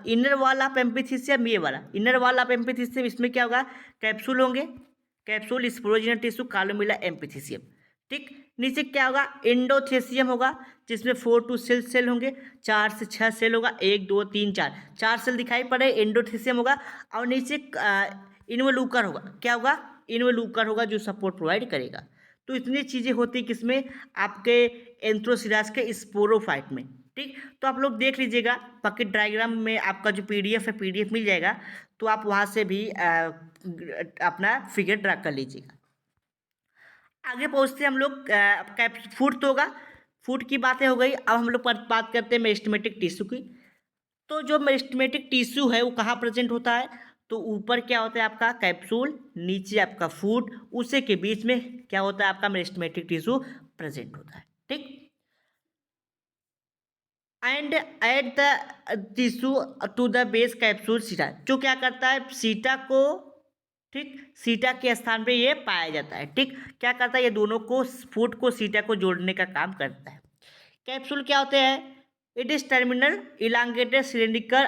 Speaker 1: इनर वाल ऑफ एम्पीथीसियम, ये वाला इनर वाल ऑफ एम्पीथीसियम, इसमें क्या होगा, कैप्सूल होंगे, कैप्सूल, स्पोरोजिनस टिश्यू, कालुमेला, एम्पीथीसियम। ठीक, नीचे क्या होगा, एंडोथेसियम होगा, जिसमें 4 to 6 सेल होंगे, 4 से 6 सेल होगा, 1 2 3 4 सेल दिखाई पड़े, एंडोथेसियम होगा। और नीचे इन्वोल्यूकर होगा, क्या होगा, इन्वोल्यूकर होगा, जो सपोर्ट प्रोवाइड करेगा। तो इतनी चीज़ें होती किसमें, आपके एंथ्रोसिरास के स्पोरोफाइट में। ठीक, तो आप लोग देख लीजिएगा, बकेट डायग्राम में आपका जो पीडीएफ है, पीडीएफ मिल जाएगा, तो आप वहाँ से भी अपना फिगर ड्रा कर लीजिएगा। आगे पहुँचते हम लोग, फूड तो होगा, फूड की बातें हो गई। अब हम लोग बात करते हैं मेरिस्टेमेटिक टिश्यू की। तो जो मेरिस्टेमेटिक टिश्यू है वो कहाँ प्रेजेंट होता है, तो ऊपर क्या होता है आपका कैप्सूल, नीचे आपका फूड, उसी के बीच में क्या होता है आपका मेरिस्टेमेटिक टिश्यू प्रेजेंट होता है। ठीक, and at the tissue to the base capsule seta, जो क्या करता है, सीटा को, ठीक, सीटा के स्थान पे ये पाया जाता है। ठीक, क्या करता है, ये दोनों को, फूड को सीटा को जोड़ने का काम करता है। कैप्सूल क्या होते हैं, it is terminal elongated cylindrical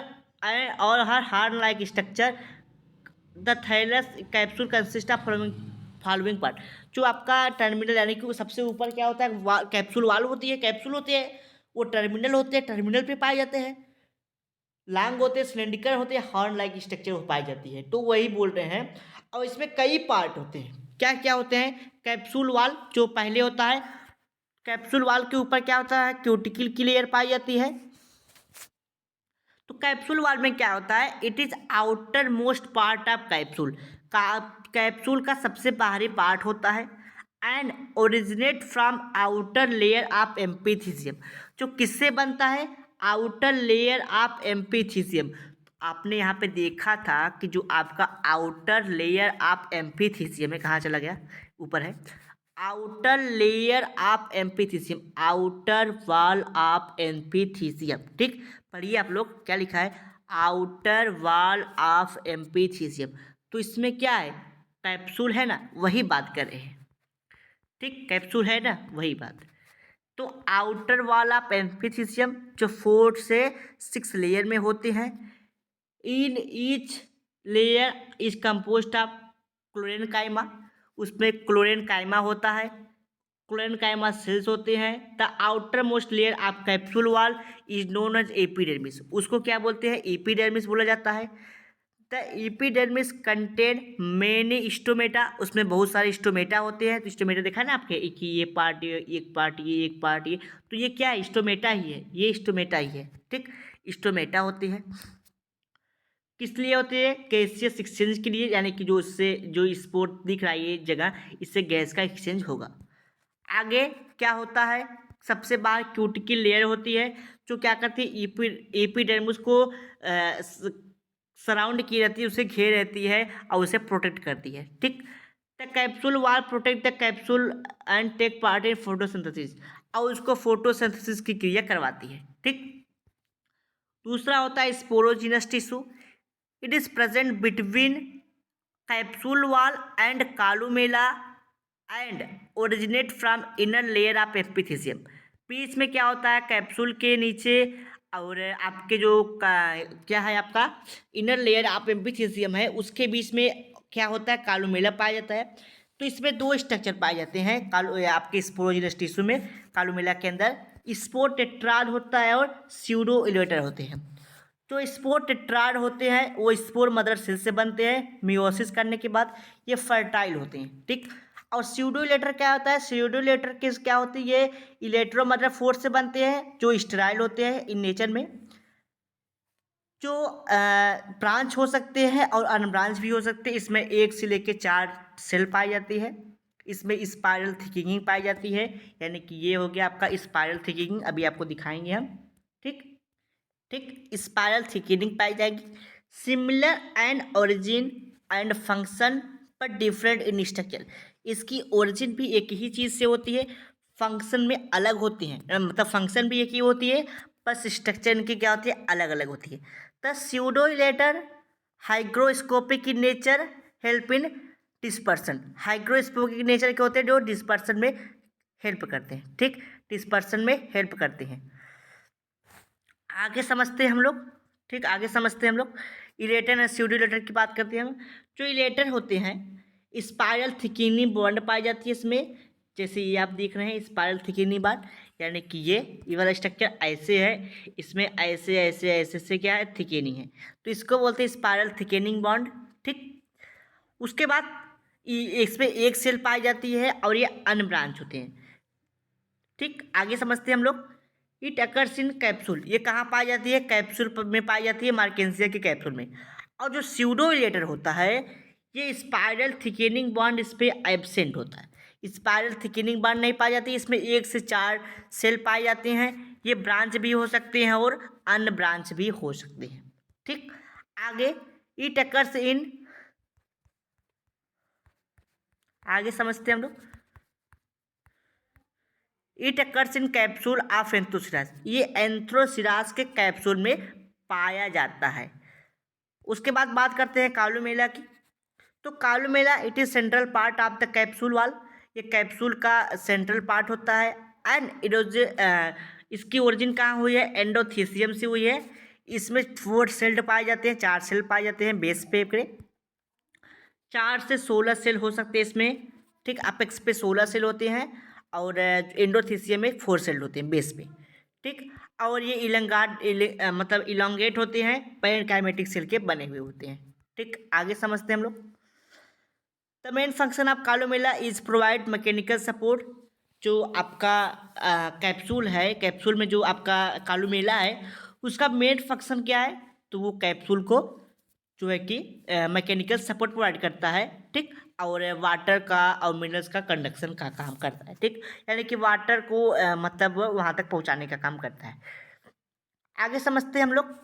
Speaker 1: और हर horn like structure. The thallus capsule consist of following part, जो आपका टर्मिनल, यानी कि वो सबसे ऊपर क्या होता है, कैप्सूल वाल होती है, कैप्सूल होते हैं, वो टर्मिनल होते हैं, टर्मिनल पे पाए जाते हैं, लॉन्ग होते हैं, सिलेंड्रिकल होते हैं, हॉर्न लाइक स्ट्रक्चर पाई जाती है। तो वही बोल रहे हैं। और इसमें कई पार्ट होते हैं, क्या क्या होते हैं, कैप्सूल वाल जो पहले होता है, कैप्सूल वाल के ऊपर क्या होता है, क्यूटिकल की लेयर पाई जाती है। तो कैप्सूल वाल में क्या होता है, it is outermost part of capsule, capsule का सबसे बाहरी पार्ट होता है, and originate from outer layer of amphithecium, जो किससे बनता है, आउटर लेयर ऑफ एम्पीथीसियम। आपने यहाँ पे देखा था कि जो आपका आउटर लेयर ऑफ एम्पीथीसियम है, कहाँ चला गया, ऊपर है, outer layer of amphithecium, outer wall of amphithecium. ठीक, पढ़िए आप लोग क्या लिखा है, आउटर वॉल ऑफ एम्पीथीसियम। तो इसमें क्या है, कैप्सूल है ना, वही बात कर रहे हैं। ठीक, कैप्सूल है ना, वही बात। तो आउटर वॉल ऑफ एम्पीथीसियम जो 4 से 6 लेयर में होते हैं, in each layer is composed of chlorenchyma, उसमें क्लोरेनकाइमा होता है, क्लोरेनकाइमा सेल्स होते हैं। The outermost layer of capsule wall is known as epidermis, उसको क्या बोलते हैं, एपिडर्मिस बोला जाता है। The epidermis contain many stomata, उसमें बहुत सारे स्टोमेटा होते हैं। तो स्टोमेटा देखा ना आपके, एक ये पार्ट, ये एक पार्ट, ये एक पार्ट, ये, तो ये क्या है, स्टोमेटा ही है, ये स्टोमेटा ही है। ठीक, स्टोमेटा होती है, किस लिए होती है, गैसियस एक्सचेंज के लिए, यानी कि जो इससे जो स्पोर्ट दिख रहा है ये जगह, इससे गैस का एक्सचेंज होगा। आगे क्या होता है, सबसे बाहर क्यूटिकल लेयर होती है, जो क्या करती है, एपिडर्मिस को सराउंड की रहती है, उसे घेर रहती है और उसे प्रोटेक्ट करती है। ठीक, the capsule wall protect the capsule and take part in photosynthesis, और उसको फोटोसिंथेसिस की क्रिया करवाती है। ठीक, दूसरा होता है sporogenous tissue. It is present between capsule wall and columella and originate from inner layer of epithelium. बीच में क्या होता है, कैप्सूल के नीचे और आपके जो क्या है आपका इनर लेयर ऑफ एपिथेलियम है, उसके बीच में क्या होता है, कालुमेला पाया जाता है। तो इसमें दो स्ट्रक्चर पाए जाते हैं आपके स्पोरोजिनस टिश्यू में। कालुमेला के अंदर स्पोर टेट्राड होता है और स्यूडो इलेटर होते हैं। जो स्पोर टेट्राड होते हैं वो स्पोर मदर सेल से बनते हैं, मियोसिस करने के बाद ये फर्टाइल होते हैं। ठीक, और स्यूडो इलेटर क्या होता है, स्यूडो इलेटर किस क्या होती है, ये इलेक्ट्रो मदर फोर्स से बनते हैं जो स्टेराइल होते हैं इन नेचर में, जो ब्रांच हो सकते हैं और अनब्रांच भी हो सकते हैं। इसमें 1 से लेकर 4 सेल पाई जाती है। इसमें स्पाइरल थिकिंग पाई जाती है, यानी कि ये हो गया आपका स्पाइरल थिकिंग, अभी आपको दिखाएंगे हम। ठीक, ठीक, स्पाइरल थिकनिंग पाई जाएगी। Similar and origin and function पर डिफरेंट इन स्ट्रक्चर। इसकी ओरिजिन भी एक ही चीज़ से होती है, फंक्शन में अलग होती हैं, मतलब फंक्शन भी एक ही होती है, बस स्ट्रक्चर इनकी क्या होती है, अलग अलग होती है। The pseudoelater hygroscopic in nature help in dispersion. Hygroscopic nature के होते हैं जो डिस्पर्सन में हेल्प करते हैं। ठीक, डिस्पर्सन में हेल्प करते हैं। आगे समझते हैं हम लोग। ठीक, आगे समझते हैं हम लोग। इलेटर एंड स्यूडो इलेटर की बात करते हैं हम। जो इलेटर होते हैं स्पाइरल थिकिनी बॉन्ड पाई जाती है इसमें, जैसे ये आप देख रहे हैं स्पाइरल थिकिनी बॉन्ड, यानी कि ये वाला स्ट्रक्चर ऐसे है, इसमें ऐसे ऐसे ऐसे से क्या है, थिकेनिंग है, तो इसको बोलते हैं स्पाइरल थिकेनिंग बॉन्ड। ठीक, उसके बाद इसमें एक सेल पाई जाती है और ये अनब्रांच होते हैं। ठीक, आगे समझते हैं हम लोग। इट अकर्स इन कैप्सूल, ये कहाँ पाई जाती है, कैप्सूल में पाई जाती है, मार्केंसिया के कैप्सूल में। और जो स्यूडो इलेटर होता है ये स्पाइरल थिकेनिंग बॉन्ड इस पर एब्सेंट होता है। स्पाइरल थिकेनिंग बॉन्ड नहीं पाई जाती, इसमें 1 से 4 सेल पाए जाते हैं। ये ब्रांच भी हो सकते हैं और अन ब्रांच भी हो सकते हैं। ठीक, आगे इट अकर्स इन, आगे समझते हैं हम लोग। It occurs in capsule of Anthoceros, ये एंथ्रोसिरास के कैप्सूल में पाया जाता है। उसके बाद बात करते हैं कालुमेला की। तो columella it is central part of the capsule wall, ये कैप्सूल का सेंट्रल पार्ट होता है। एंड इसकी ओरिजिन कहाँ हुई है, एंडोथीसियम से हुई है। इसमें 4 सेल पाए जाते हैं, 4 सेल पाए जाते हैं बेस पे, 4 से 16 सेल हो सकते हैं इसमें। ठीक, अपेक्स पे 16 सेल होते हैं और एंडोथीसियम में 4 सेल होते हैं बेस पे। ठीक, और ये मतलब इलोंगेट होते हैं, पैरेनकाइमेटिक सेल के बने हुए होते हैं। ठीक, आगे समझते हैं हम लोग। The main function of columella is provide mechanical support. जो आपका कैप्सूल है, कैप्सूल में जो आपका कालोमेला है उसका मेन फंक्शन क्या है, तो वो कैप्सूल को जो है कि मैकेनिकल सपोर्ट प्रोवाइड करता है। ठीक, और वाटर का और मिनरल्स का कंडक्शन का काम करता है। ठीक, यानी कि वाटर को मतलब वहाँ तक पहुँचाने का काम करता है। आगे समझते हैं हम लोग।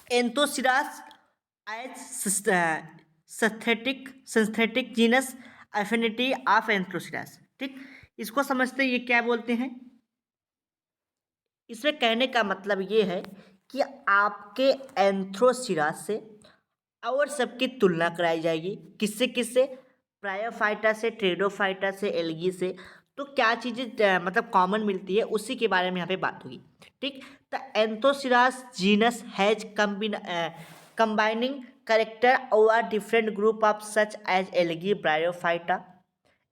Speaker 1: Anthoceros as synthetic genus affinity of Anthoceros. ठीक, इसको समझते हैं, ये क्या बोलते हैं। इसमें कहने का मतलब ये है कि आपके एंथ्रोसिरास से और सबकी तुलना कराई जाएगी, किससे किससे, ब्रायोफाइटा से, ट्रेडोफाइटा से, एल्गी से। तो क्या चीज़ें मतलब कॉमन मिलती है उसी के बारे में यहाँ पे बात होगी। ठीक, the Anthoceros genus has combining character और different group of such as algae Bryophyta,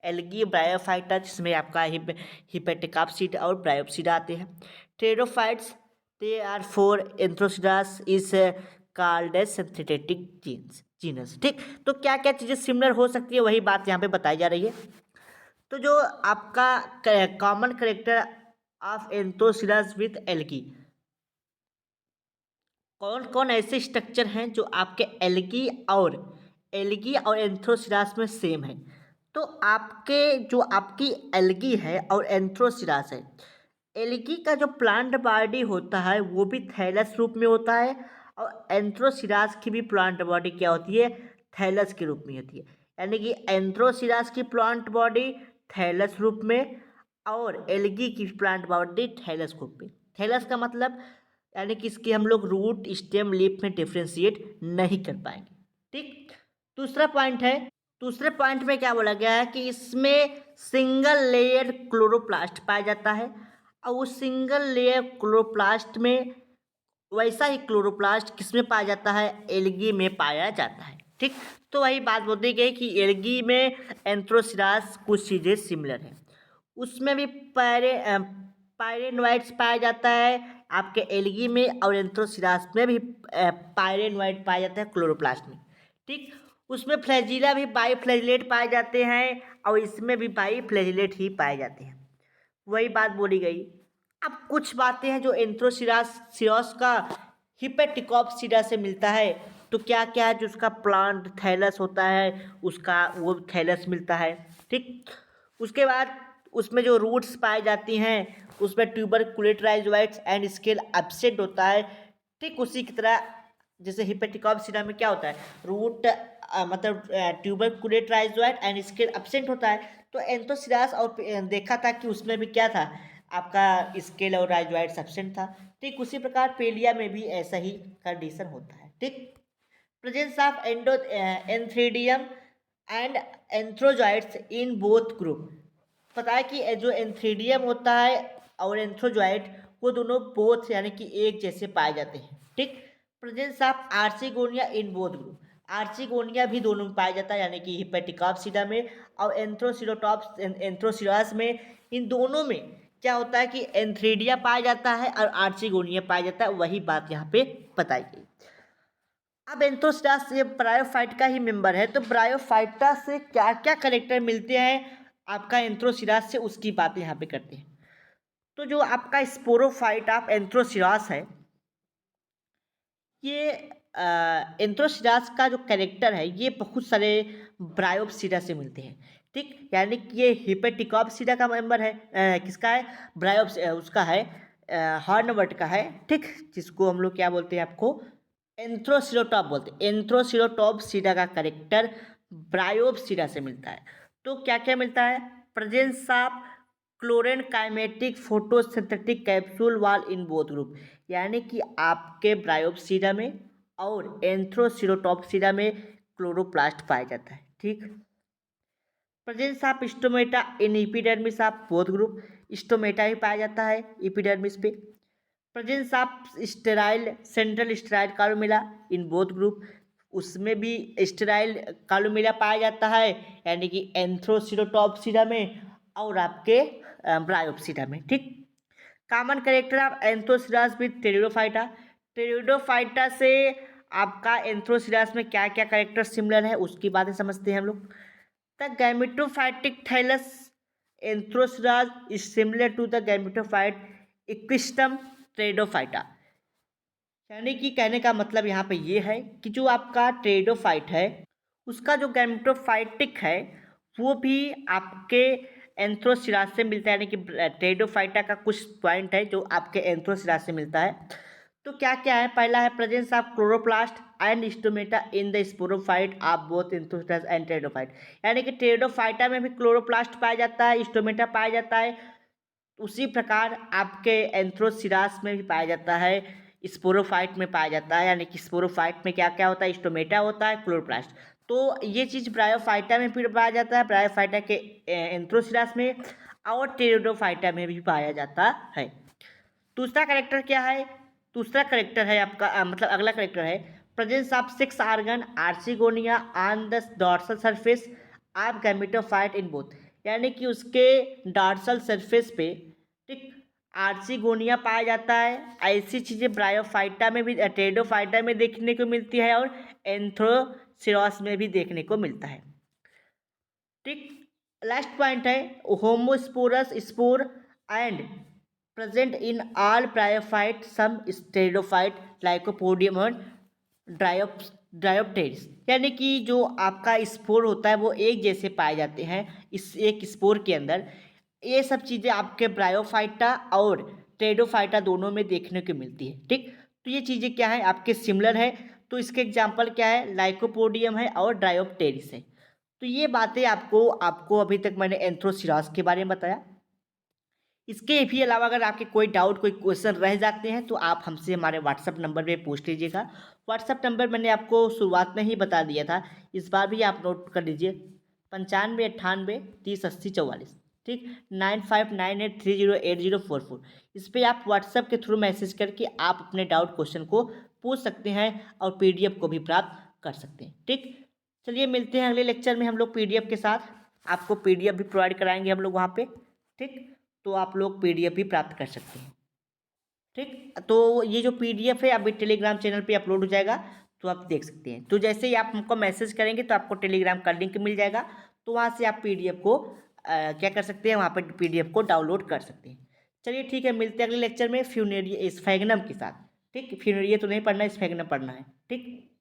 Speaker 1: algae Bryophyta जिसमें आपका हिपेटिकाप्सिड और ब्रायोप्सिड आते हैं। Pteridophytes they are for, Anthoceros is called as synthetic genus. ठीक, तो क्या क्या चीज़ें सिमिलर हो सकती है वही बात यहाँ पे बताई जा रही है। तो जो आपका common character of Anthoceros with algae, कौन कौन ऐसे स्ट्रक्चर हैं जो आपके एल्गी और एंथ्रोसिरास में सेम है। तो आपके जो आपकी एल्गी है और एंथ्रोसिरास है, एल्गी का जो प्लांट बॉडी होता है वो भी थैलस रूप में होता है और एंथ्रोसिरास की भी प्लांट बॉडी क्या होती है, थैलस के रूप में होती है। यानी कि एंथ्रोसिरास की प्लांट बॉडी थैलस रूप में और एल्गी की प्लांट बॉडी थैलस ग्रुप में। थैलस का मतलब यानी कि इसकी हम लोग रूट स्टेम लीफ में डिफ्रेंशिएट नहीं कर पाएंगे। ठीक, दूसरे पॉइंट में क्या बोला गया है कि इसमें सिंगल लेयर क्लोरोप्लास्ट पाया जाता है और उस सिंगल लेयर क्लोरोप्लास्ट में वैसा ही क्लोरोप्लास्ट किसमें पाया जाता है, एल्गी में पाया जाता है। ठीक, तो वही बात बोली गई कि एल्गी में एंथ्रोसिरास कुछ चीज़ें सिमिलर हैं, उसमें भी पायरेनोइड्स पाया जाता है आपके एल्गी में और एंथ्रोसिरास में भी पायरेनोइड पाया जाता है क्लोरोप्लास्ट में। ठीक, उसमें फ्लैजिला भी बाईफ्लैजिलेट पाए जाते हैं और इसमें भी बाईफ्लैजिलेट ही पाए जाते हैं, वही बात बोली गई। अब कुछ बातें हैं जो एंथ्रोसिरास का हिपेटिकॉप्सिडा से मिलता है, तो क्या क्या है जो उसका प्लांट थैलस होता है उसका वो थैलस मिलता है। ठीक, उसके बाद उसमें जो रूट्स पाई जाती हैं उसमें ट्यूबरकुलेट राइजोइट्स एंड स्केल एब्सेंट होता है। ठीक, उसी की तरह जैसे हिपेटिकॉप्सिडा में क्या होता है, रूट मतलब ट्यूबरकुलेट राइजोइट एंड स्केल एब्सेंट होता है। तो एंथ्रोसिरास और देखा था कि उसमें भी क्या था, आपका स्केल और राइजोइट्स एब्सेंट था। ठीक, उसी प्रकार पेलिया में भी ऐसा ही कंडीशन होता है। ठीक, presence of antheridium and antherozoids in both group. पता है कि जो एंथ्रीडियम होता है और एंथ्रोजॉइट वो दोनों बोथ यानी कि एक जैसे पाए जाते हैं। ठीक, presence of archegonia in both group. Archegonia भी दोनों में पाया जाता है यानी कि हिपेटिकॉप्सिडा में और एंथ्रोसिरास में। इन दोनों में क्या होता है कि एंथ्रीडिया पाया जाता है और आर्चिगोनिया पाया जाता है, वही बात यहाँ पे बताई गई। अब एंथ्रोसिरास ये ब्रायोफाइट का ही मेंबर है, तो ब्रायोफाइटा से क्या क्या करेक्टर मिलते हैं आपका एंथ्रोसिरास से, उसकी बात यहाँ पे करते हैं। तो जो आपका स्पोरोफाइट ऑफ एंथ्रोसिरास है, ये एंथ्रोसिरास का जो कैरेक्टर है ये बहुत सारे ब्रायोप्सिडा से मिलते हैं। ठीक, यानी कि ये हिपेटिकॉप्सिडा का मेंबर है, किसका है, उसका है हॉर्नवर्ट का है। ठीक, जिसको हम लोग क्या बोलते हैं, आपको एंथ्रोसिरोटॉप बोलते हैं। एंथ्रोसिरोटॉप्सिडा का कैरेक्टर ब्रायोप्सिडा से मिलता है। तो क्या क्या मिलता है, presence of chlorenchymatic photosynthetic capsule wall in both group. यानी कि आपके ब्रायोप्सिडा में और एंथ्रोसिरोटॉप्सिडा में क्लोरोप्लास्ट पाया जाता है। ठीक, presence of stomata in epidermis of both group. Stomata ही पाया जाता है इपिडर्मिस पे। Presence of sterile central sterile columella in both group. उसमें भी स्टेराइल कालोमिला पाया जाता है यानी कि एंथ्रोसिरोटॉप्सिडा में और आपके ब्रायोप्सिडा में। ठीक, common character of Anthoceros with Pteridophyta. Pteridophyta से आपका एंथ्रोसिरास में क्या क्या कैरेक्टर सिमिलर है उसकी बातें समझते हैं हम लोग। The gametophytic thallus Anthoceros is similar to the gametophyte Equisetum Pteridophyta. यानी कि कहने का मतलब यहाँ पे ये है कि जो आपका टेरिडोफाइट है उसका जो गैमेटोफाइटिक है वो भी आपके एंथ्रोसिरास से मिलता है। यानी कि टेरिडोफाइटा का कुछ पॉइंट है जो आपके एंथ्रोसिरास से मिलता है। तो क्या क्या है, पहला है presence of chloroplast and stomata in the sporophyte of both Anthoceros and pteridophyte. यानी कि टेरिडोफाइटा में भी क्लोरोप्लास्ट पाया जाता है, स्टोमेटा पाया जाता है, उसी प्रकार आपके एंथ्रोसिरास में भी पाया जाता है, स्पोरोफाइट में पाया जाता है। यानी कि स्पोरोफाइट में क्या क्या होता है, स्टोमेटा होता है, क्लोरोप्लास्ट। तो ये चीज़ ब्रायोफाइटा में भी पाया जाता है, ब्रायोफाइटा के एंथ्रोसिरास में, और टेरिडोफाइटा में भी पाया जाता है। दूसरा करेक्टर क्या है, दूसरा करेक्टर है आपका मतलब अगला करेक्टर है presence of 6 organ archegonia on the dorsal surface of gametophyte in both. यानी कि उसके डॉर्सल सरफेस पे ठीक आर्चिगोनिया पाया जाता है। ऐसी चीज़ें ब्रायोफाइटा में भी टेरिडोफाइटा में देखने को मिलती है और एंथ्रोसिरास में भी देखने को मिलता है। ठीक, लास्ट पॉइंट है homosporous spore and present in all bryophyte some pteridophyte Lycopodium और ड्रायोप्टेरिस। यानी कि जो आपका स्पोर होता है वो एक जैसे पाए जाते हैं इस एक स्पोर के अंदर। ये सब चीज़ें आपके ब्रायोफाइटा और टेरिडोफाइटा दोनों में देखने को मिलती है। ठीक, तो ये चीज़ें क्या है आपके सिमिलर है। तो इसके एग्जाम्पल क्या है, लाइकोपोडियम है और ड्रायोप्टेरिस है। तो ये बातें आपको आपको अभी तक मैंने एंथ्रोसिरास के बारे में बताया। इसके भी अलावा अगर आपके कोई डाउट कोई क्वेश्चन रह जाते हैं तो आप हमसे हमारे व्हाट्सअप नंबर पे पूछ लीजिएगा। व्हाट्सअप नंबर मैंने आपको शुरुआत में ही बता दिया था, इस बार भी आप नोट कर लीजिए, 95 98 30 80 44, ठीक, 9598308044। इस पर आप व्हाट्सएप के थ्रू मैसेज करके आप अपने डाउट क्वेश्चन को पूछ सकते हैं और PDF को भी प्राप्त कर सकते हैं। ठीक, चलिए मिलते हैं अगले लेक्चर में हम लोग PDF के साथ। आपको PDF भी प्रोवाइड कराएंगे हम लोग वहाँ पे। ठीक, तो आप लोग PDF भी प्राप्त कर सकते हैं। ठीक, तो ये जो PDF है अभी टेलीग्राम चैनल पे अपलोड हो जाएगा, तो आप देख सकते हैं। तो जैसे ही आप हमको मैसेज करेंगे तो आपको टेलीग्राम का लिंक मिल जाएगा, तो वहाँ से आप PDF को क्या कर सकते हैं, वहाँ पर PDF को डाउनलोड कर सकते हैं। चलिए ठीक है, मिलते हैं अगले लेक्चर में फ्यूनेरिया स्फैग्नम के साथ। ठीक, फ्यूनेरिया तो नहीं पढ़ना है, स्फैग्नम पढ़ना है। ठीक।